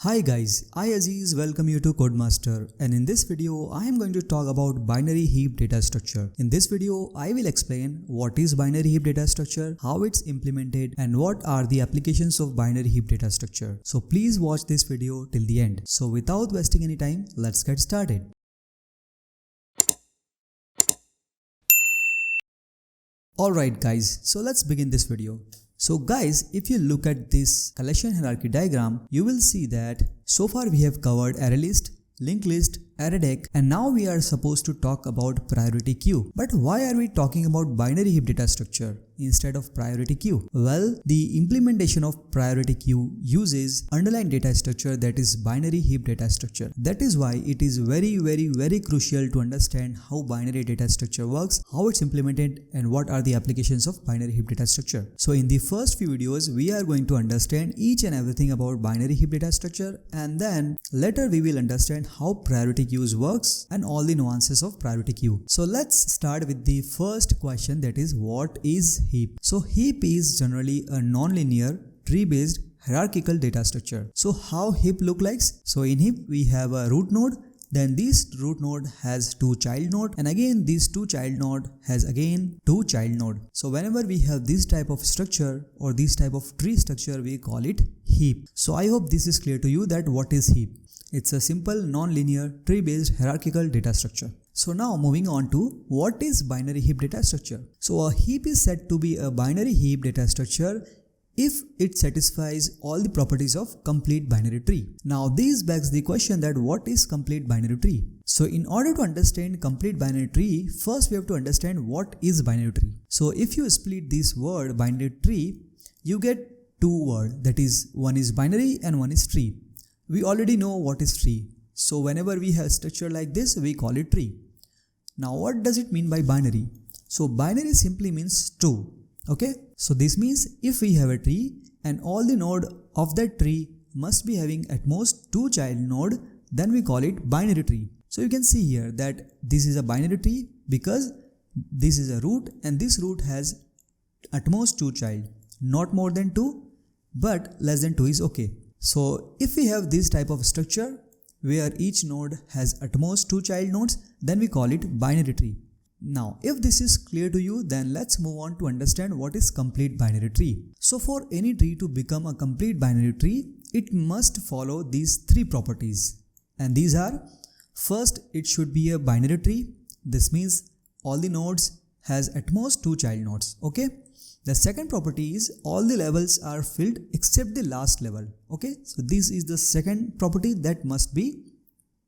Hi guys, I Aziz welcome you to CoedMaster, and in this video I am going to talk about binary heap data structure. In this video I will explain what is binary heap data structure, how it's implemented, and what are the applications of binary heap data structure. So please watch this video till the end. So without wasting any time, let's get started. Alright guys, so let's begin this video. So guys, if you look at this collection hierarchy diagram, you will see that so far we have covered array list, linked list, array deck, and now we are supposed to talk about priority queue. But why are we talking about binary heap data structure instead of priority queue? Well, the implementation of priority queue uses underlying data structure, that is binary heap data structure. That is why it is very crucial to understand how binary data structure works, how it's implemented, and what are the applications of binary heap data structure. So in the first few videos, we are going to understand each and everything about binary heap data structure, and then later we will understand how priority queues works and all the nuances of priority queue. So let's start with the first question, that is what is heap? So heap is generally a non-linear tree-based hierarchical data structure. So how heap look like? So in heap we have a root node, then this root node has two child node, and again this two child node has again two child node. So whenever we have this type of structure or this type of tree structure, we call it heap. So I hope this is clear to you that what is heap. It's a simple non-linear tree-based hierarchical data structure. So now moving on to what is binary heap data structure. So a heap is said to be a binary heap data structure if it satisfies all the properties of complete binary tree. Now this begs the question that what is complete binary tree? So in order to understand complete binary tree, first we have to understand what is binary tree. So if you split this word binary tree, you get two words, that is one is binary and one is tree. We already know what is tree. So whenever we have structure like this, we call it tree. Now what does it mean by binary? So binary simply means two. Okay. So this means if we have a tree and all the node of that tree must be having at most two child node, then we call it binary tree. So you can see here that this is a binary tree because this is a root and this root has at most two child, not more than two, but less than two is okay. So if we have this type of structure where each node has at most two child nodes, then we call it binary tree. Now if this is clear to you, then let's move on to understand what is complete binary tree. So for any tree to become a complete binary tree, it must follow these three properties, and these are: first, it should be a binary tree. This means all the nodes has at most two child nodes. Okay. The second property is all the levels are filled except the last level. Okay, so this is the second property that must be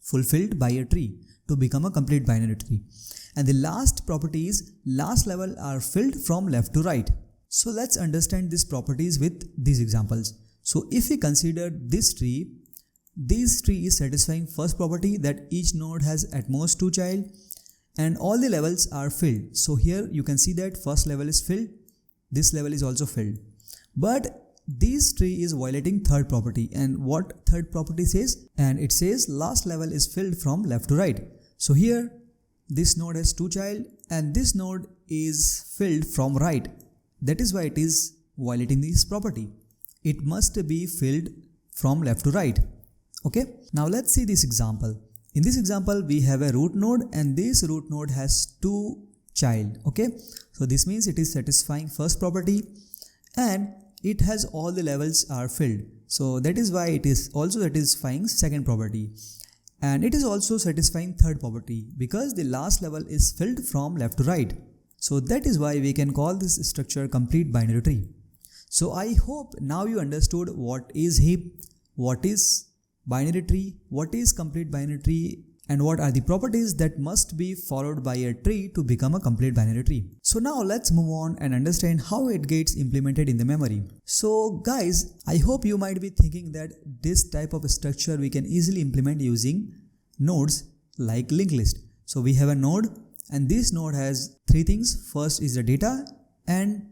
fulfilled by a tree to become a complete binary tree. And the last property is last level are filled from left to right. So let's understand these properties with these examples. So if we consider this tree is satisfying first property, that each node has at most two child and all the levels are filled. So here you can see that first level is filled. This level is also filled, but this tree is violating third property. And what third property says? And it says last level is filled from left to right. So here this node has two child and this node is filled from right. That is why it is violating this property. It must be filled from left to right. Okay. Now let's see this example. In this example, we have a root node and this root node has two child. Okay, so this means it is satisfying first property and it has all the levels are filled. So that is why it is also satisfying second property, and it is also satisfying third property because the last level is filled from left to right. So that is why we can call this structure complete binary tree. So I hope now you understood what is heap, what is binary tree, what is complete binary tree, and what are the properties that must be followed by a tree to become a complete binary tree. So now let's move on and understand how it gets implemented in the memory. So guys, I hope you might be thinking that this type of structure we can easily implement using nodes like linked list. So we have a node and this node has three things. First is the data and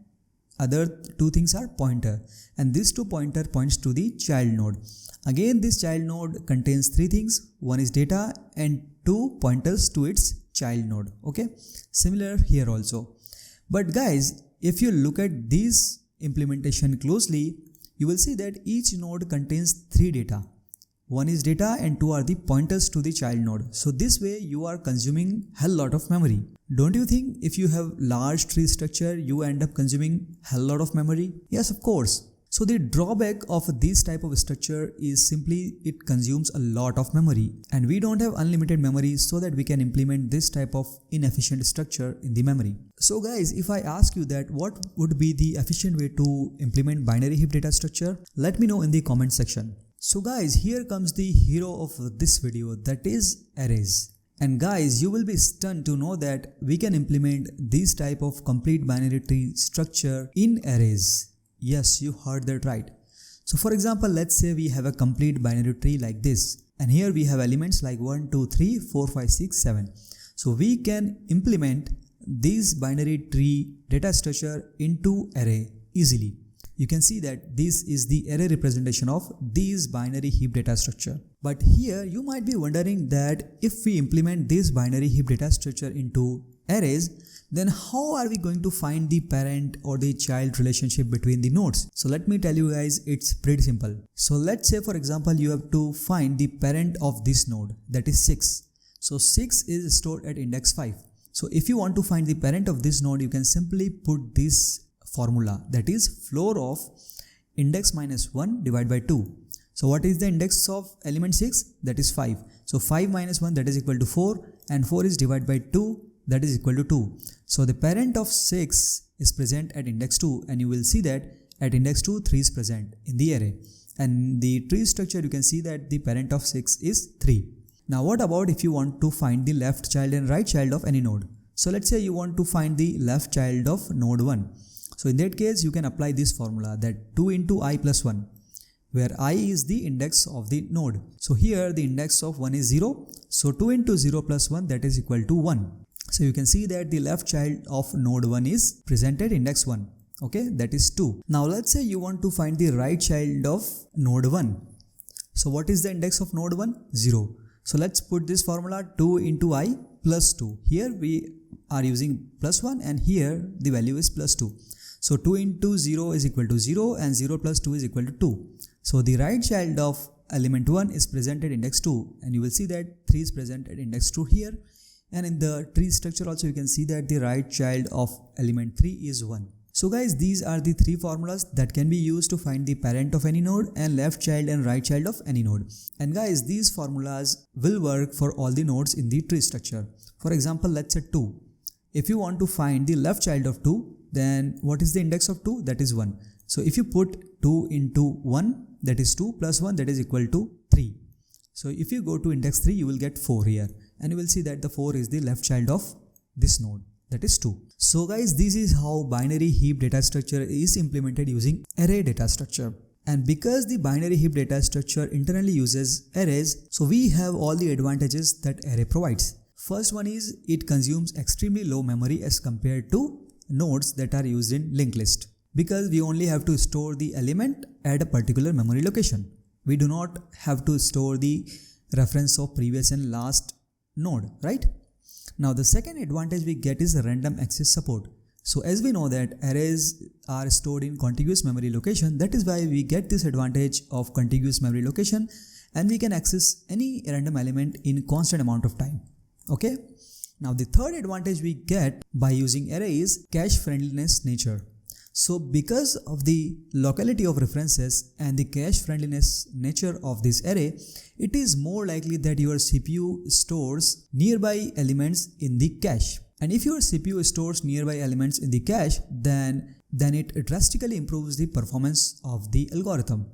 other two things are pointer, and this two pointer points to the child node. Again, this child node contains three things. One is data and two pointers to its child node. Okay, similar here also. But guys, if you look at this implementation closely, you will see that each node contains three data one is data and two are the pointers to the child node. So this way you are consuming hell lot of memory. Don't you think if you have large tree structure, you end up consuming hell lot of memory? Yes, of course. So the drawback of this type of structure is simply it consumes a lot of memory, and we don't have unlimited memory so that we can implement this type of inefficient structure in the memory. So guys, if I ask you that what would be the efficient way to implement binary heap data structure, let me know in the comment section. So guys, here comes the hero of this video, that is arrays. And guys, you will be stunned to know that we can implement this type of complete binary tree structure in arrays. Yes, you heard that right. So for example, let's say we have a complete binary tree like this, and here we have elements like 1, 2, 3, 4, 5, 6, 7. So we can implement this binary tree data structure into array easily. You can see that this is the array representation of this binary heap data structure. But here you might be wondering that if we implement this binary heap data structure into arrays, then how are we going to find the parent or the child relationship between the nodes? So let me tell you guys, it's pretty simple. So let's say for example, you have to find the parent of this node, that is 6. So 6 is stored at index 5. So if you want to find the parent of this node, you can simply put this formula, that is floor of index minus 1 divided by 2. So what is the index of element 6? That is 5. So 5 minus 1, that is equal to 4, and 4 is divided by 2, that is equal to 2. So the parent of 6 is present at index 2, and you will see that at index 2 3 is present in the array, and the tree structure you can see that the parent of 6 is 3. Now what about if you want to find the left child and right child of any node? So let's say you want to find the left child of node 1. So in that case you can apply this formula, that 2 into I plus 1, where I is the index of the node. So here the index of 1 is 0, so 2 into 0 plus 1, that is equal to 1. So you can see that the left child of node 1 is presented index 1, okay, that is 2. Now let's say you want to find the right child of node 1. So what is the index of node 1? 0. So let's put this formula, 2 into I plus 2. Here we are using plus 1 and here the value is plus 2. So 2 into 0 is equal to 0 and 0 plus 2 is equal to 2. So the right child of element 1 is present at index 2, and you will see that 3 is present at index 2 here. And in the tree structure also you can see that the right child of element 3 is 1. So guys, these are the three formulas that can be used to find the parent of any node and left child and right child of any node. And guys, these formulas will work for all the nodes in the tree structure. For example, let's say 2. If you want to find the left child of 2, then what is the index of 2? That is 1. So if you put 2 into 1, that is 2 plus 1, that is equal to 3. So if you go to index 3, you will get 4 here. And you will see that the 4 is the left child of this node, that is 2. So guys, this is how binary heap data structure is implemented using array data structure. And because the binary heap data structure internally uses arrays, so we have all the advantages that array provides. First one is it consumes extremely low memory as compared to nodes that are used in linked list, because we only have to store the element at a particular memory location. We do not have to store the reference of previous and last node, right? Now the second advantage we get is random access support. So as we know that arrays are stored in contiguous memory location, that is why we get this advantage of contiguous memory location, and we can access any random element in constant amount of time. Okay. Now the third advantage we get by using array is cache friendliness nature. So because of the locality of references and the cache friendliness nature of this array, it is more likely that your CPU stores nearby elements in the cache. And if your CPU stores nearby elements in the cache, then it drastically improves the performance of the algorithm,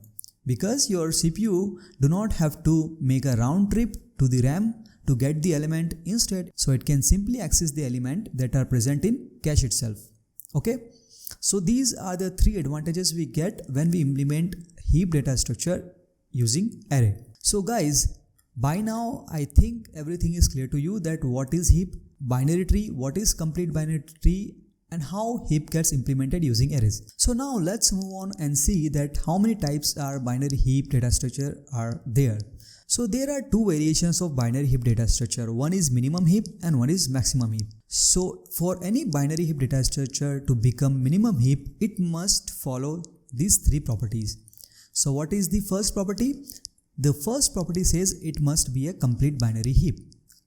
because your CPU do not have to make a round trip to the RAM to get the element instead, so it can simply access the element that are present in cache itself. Okay. So these are the three advantages we get when we implement heap data structure using array. So guys, by now I think everything is clear to you that what is heap, binary tree, what is complete binary tree, and how heap gets implemented using arrays. So now let's move on and see that how many types are binary heap data structure are there. So there are two variations of binary heap data structure. One is minimum heap and one is maximum heap. So for any binary heap data structure to become minimum heap, it must follow these three properties. So what is the first property? The first property says it must be a complete binary heap.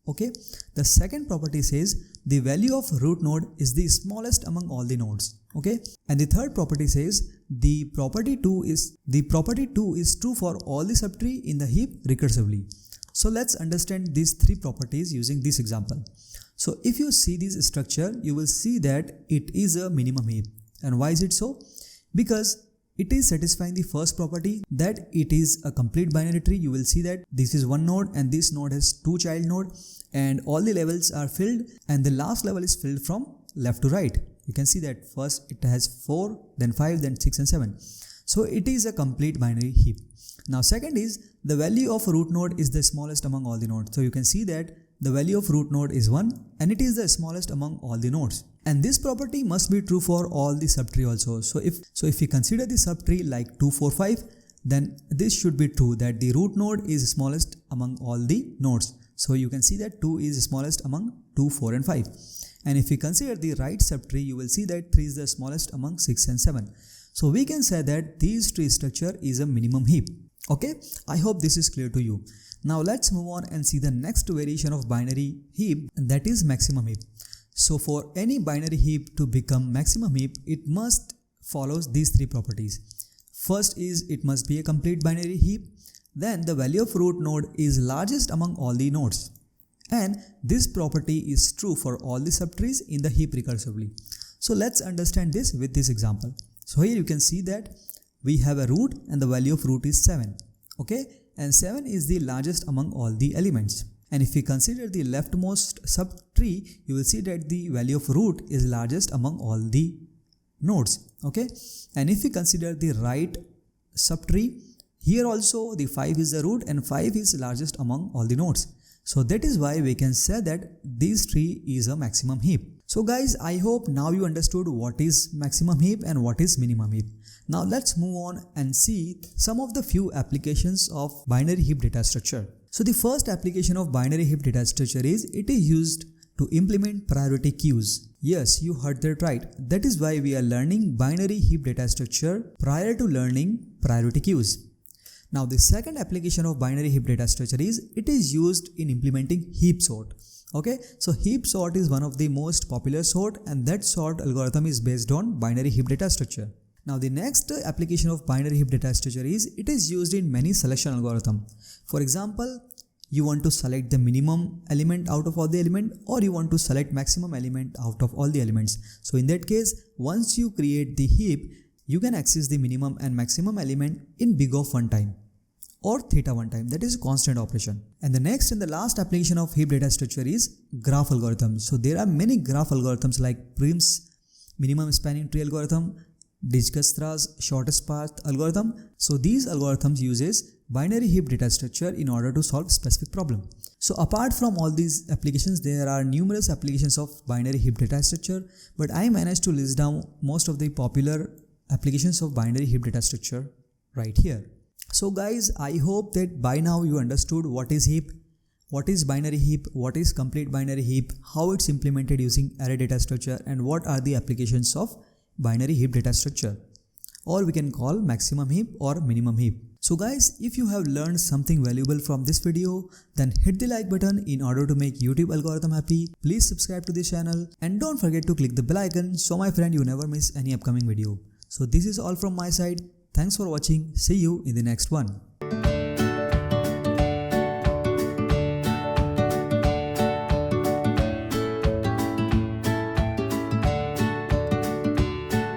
Okay. The second property says the value of root node is the smallest among all the nodes. Okay. And the third property says the property 2 is true for all the subtree in the heap recursively. So let's understand these three properties using this example. So if you see this structure, you will see that it is a minimum heap. And why is it so? Because it is satisfying the first property that it is a complete binary tree. You will see that this is one node and this node has two child nodes and all the levels are filled and the last level is filled from left to right. You can see that first it has 4, then 5, then 6 and 7. So it is a complete binary heap. Now second is the value of root node is the smallest among all the nodes. So you can see that the value of root node is 1 and it is the smallest among all the nodes. And this property must be true for all the subtree also. So if we consider the subtree like 2, 4, 5, then this should be true that the root node is smallest among all the nodes. So you can see that 2 is smallest among 2, 4 and 5. And if we consider the right subtree, you will see that 3 is the smallest among 6 and 7. So we can say that this tree structure is a minimum heap. Okay, I hope this is clear to you. Now let's move on and see the next variation of binary heap, and that is maximum heap. So for any binary heap to become maximum heap, it must follow these three properties. First is it must be a complete binary heap. Then the value of root node is largest among all the nodes. And this property is true for all the subtrees in the heap recursively. So let's understand this with this example. So here you can see that we have a root and the value of root is 7. Okay, and 7 is the largest among all the elements. And if we consider the leftmost subtree, you will see that the value of root is largest among all the nodes. Okay, and if we consider the right subtree, here also the 5 is the root and 5 is largest among all the nodes. So that is why we can say that this tree is a maximum heap. So guys, I hope now you understood what is maximum heap and what is minimum heap. Now let's move on and see some of the few applications of binary heap data structure. So the first application of binary heap data structure is it is used to implement priority queues. Yes, you heard that right. That is why we are learning binary heap data structure prior to learning priority queues. Now the second application of binary heap data structure is it is used in implementing heap sort. Okay, so heap sort is one of the most popular sort and that sort algorithm is based on binary heap data structure. Now the next application of binary heap data structure is it is used in many selection algorithm. For example, you want to select the minimum element out of all the element or you want to select maximum element out of all the elements. So in that case, once you create the heap, you can access the minimum and maximum element in big of one time or theta one time, that is constant operation. And the next and the last application of heap data structure is graph algorithms. So there are many graph algorithms like Prim's minimum spanning tree algorithm, Dijkstra's shortest path algorithm. So these algorithms uses binary heap data structure in order to solve specific problem. So apart from all these applications, there are numerous applications of binary heap data structure, but I managed to list down most of the popular applications of binary heap data structure right here. So guys, I hope that by now you understood what is heap, what is binary heap, what is complete binary heap, how it's implemented using array data structure, and what are the applications of binary heap data structure, or we can call maximum heap or minimum heap. So guys, if you have learned something valuable from this video, then hit the like button in order to make YouTube algorithm happy. Please subscribe to this channel and don't forget to click the bell icon so my friend you never miss any upcoming video. So this is all from my side. Thanks for watching. See you in the next one.